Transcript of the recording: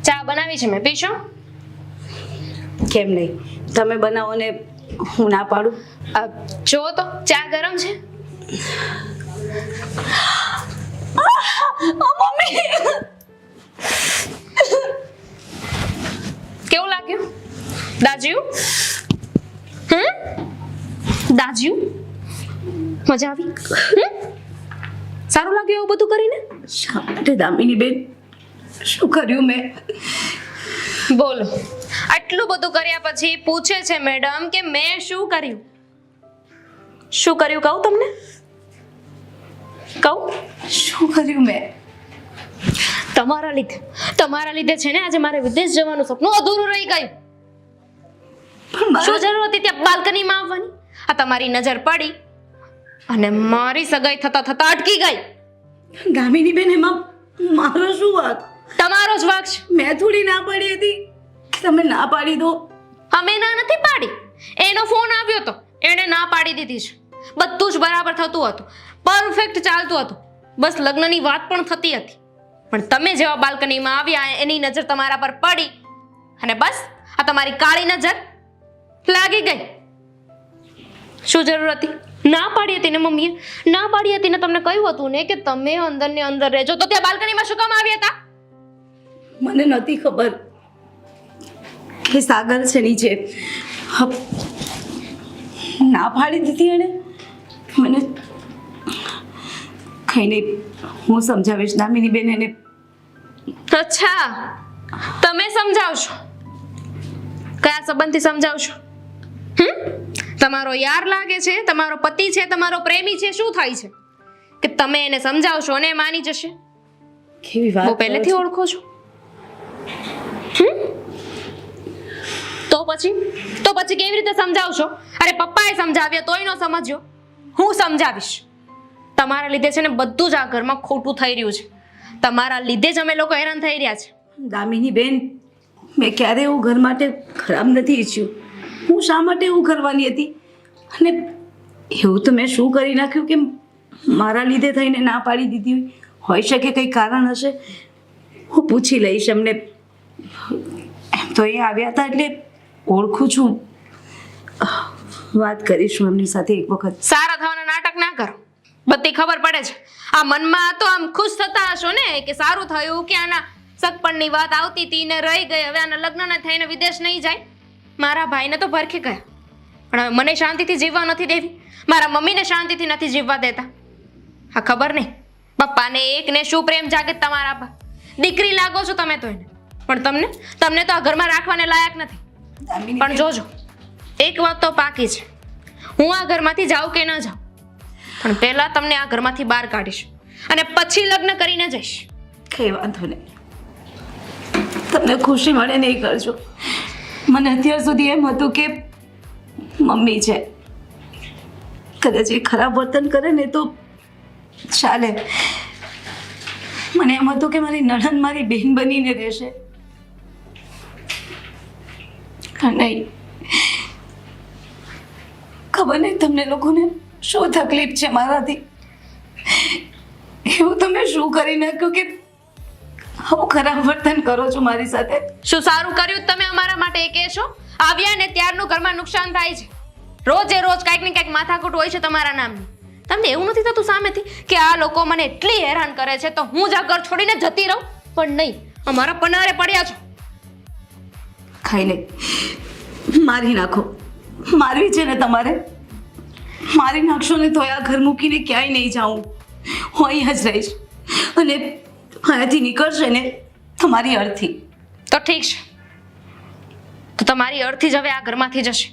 ચા બનાવી છે મેં, પીશો? કેમ નહીં, તમે બનાવો ને હું ના પાડું? જો તો ચા ગરમ છે. મમ્મી, કેવું લાગ્યું દાજ્યું? દાજ્યું? મજા આવી? સારું લાગ્યું એવું બધું કરીને? શા માટે દામિની બેન, શું કર્યું મેં? બોલો, આટલું બધું કર્યા પછી પૂછે છે મેડમ કે મેં શું કર્યું? શું કર્યું કહું તમને? કહું? શું કર્યું મેં? તમારા લીધે છે ને આજે મારે વિદેશ જવાનું સપનું અધૂરું રહી ગયું. શું જરૂર હતી ત્યાં બાલ્કનીમાં આવવાની? આ તમારી નજર પડી અને મારી સગાઈ થતા થતા અટકી ગઈ. દામિની બેન, એમાં મારો શું વાંક? તમારો જ વાંક છે. મેં થોડી ના પાડી હતી કે તમે ના પાડી દો. અમે ના નથી પાડી, એનો ફોન આવ્યો તો એણે ના પાડી દીધી છે. બધું જ બરાબર થતું હતું, પરફેક્ટ ચાલતું હતું, બસ લગ્નની વાત પણ થતી હતી. પણ તમે જેવા બાલ્કનીમાં આવ્યા એની નજર તમારા પર પડી અને બસ આ તમારી કાળી નજર લાગી ગઈ. શું જરૂર હતી? ના પાડી હતી ને મમ્મીએ, ના પાડી હતી ને તમને કહ્યું હતું ને કે તમે અંદર ને અંદર રહેજો, તો ત્યાં બાલ્કનીમાં શું કામ આવ્યા હતા? મને નથી ખબર કે સાગર છે નીચે. ના પાડી દીધી એણે મને. કઈ નહીં, હું સમજાવીશ દામિની બેન એને. અચ્છા, તમે સમજાવશો? કયા સંબંધથી સમજાવશો? તમારો યાર લાગે છે, તમારો પતિ છે, તમારો પ્રેમી છે, શું થાય છે કે તમે એને સમજાવશો અને એ માની જશે? કેવી વાત બહુ પહેલેથી ઓળખો છો. તો પછી કેવી રીતે સમજાવશો? અરે પપ્પાએ સમજાવ્યા તોય ન સમજ્યો, હું સમજાવીશ. તમારા લીધે છે ને બધું જ આ ઘરમાં ખોટું થઈ રહ્યું છે. તમારા લીધે જ અમે લોકો હેરાન થઈ રહ્યા છે. દામિની બેન, મેં ક્યારે એવું ઘર માટે ખરાબ નથી ઈચ્છ્યું. હું શા માટે એવું કરવાની હતી? અને એવું તો મેં શું કરી નાખ્યું કે મારા લીધે થઈને ના પાડી દીધી હોઈ શકે? કંઈ કારણ હશે, હું પૂછી લઈશ એમને. એમ તો એ આવ્યા હતા એટલે ઓળખું છું, વાત કરીશું એમની સાથે એક વખત. સારા થવાના નાટક ના કરો, બધી ખબર પડે છે. આ મનમાં તો આમ ખુશ થતા હશો ને કે સારું થયું કે આના સગપણની વાત આવતી હતી ને રહી ગઈ, હવે આના લગ્નને થઈને વિદેશ નહીં જાય. મારા ભાઈને તો ભરખી ગયા, પણ હવે મને શાંતિથી જીવવા નથી દેવી, મારા મમ્મીને શાંતિથી નથી જીવવા દેતા. હા, ખબર નહીં પપ્પાને એકને શું પ્રેમ જાગે તમારા પર. દીકરી લાગો છો તમે તો એને, પણ તમને તો આ ઘરમાં રાખવાને લાયક નથી. પણ જોજો, એક વાત તો પાકી છે, હું આ ઘરમાંથી જાઉં કે ન જાઉં, પણ પહેલા તમને આ ઘરમાંથી બહાર કાઢીશ અને પછી લગ્ન કરીને જઈશ. કઈ વાંધો નહીં, તમને ખુશી મળે નહીં કરજો. મને અત્યાર સુધી એમ હતું કે મમ્મી છે, કદાચ એ ખરાબ વર્તન કરે ને તો ચાલે. મને એમ હતું કે મારી નણંદ મારી બહેન બનીને રહેશે. નહીં, ખબર નહીં તમને લોકોને શું તકલીફ છે મારાથી. એવું તમે શું કરી નાખ્યું કે હું ખરાબ વર્તન કરો છો મારી સાથે? શું સારું કર્યું તમે અમારા માટે એ કહેશો? આવ્યા ને ત્યારનું ઘરમાં નુકસાન થાય છે, રોજે રોજ કાંઈક ને કાંઈક માથાકૂટ હોય છે તમારા નામની. તમને એવું નથી થતું સામેથી કે આ લોકો મને એટલી હેરાન કરે છે તો હું જ આ ઘર છોડીને જતી રહું? પણ નહીં, અમારા પનારે પડ્યા છો. ખાઈ નહીં, મારી નાખો. મારવી છે ને તમારે? મારી નાખશો ને તો આ ઘર મૂકીને ક્યાંય નહીં જાઉં, હું અહીંયા જ રહીશ. અને અહીંયાથી નીકળશે ને તમારી અર્થી. તો ઠીક છે, તો તમારી અર્થી જ હવે આ ઘરમાંથી જશે.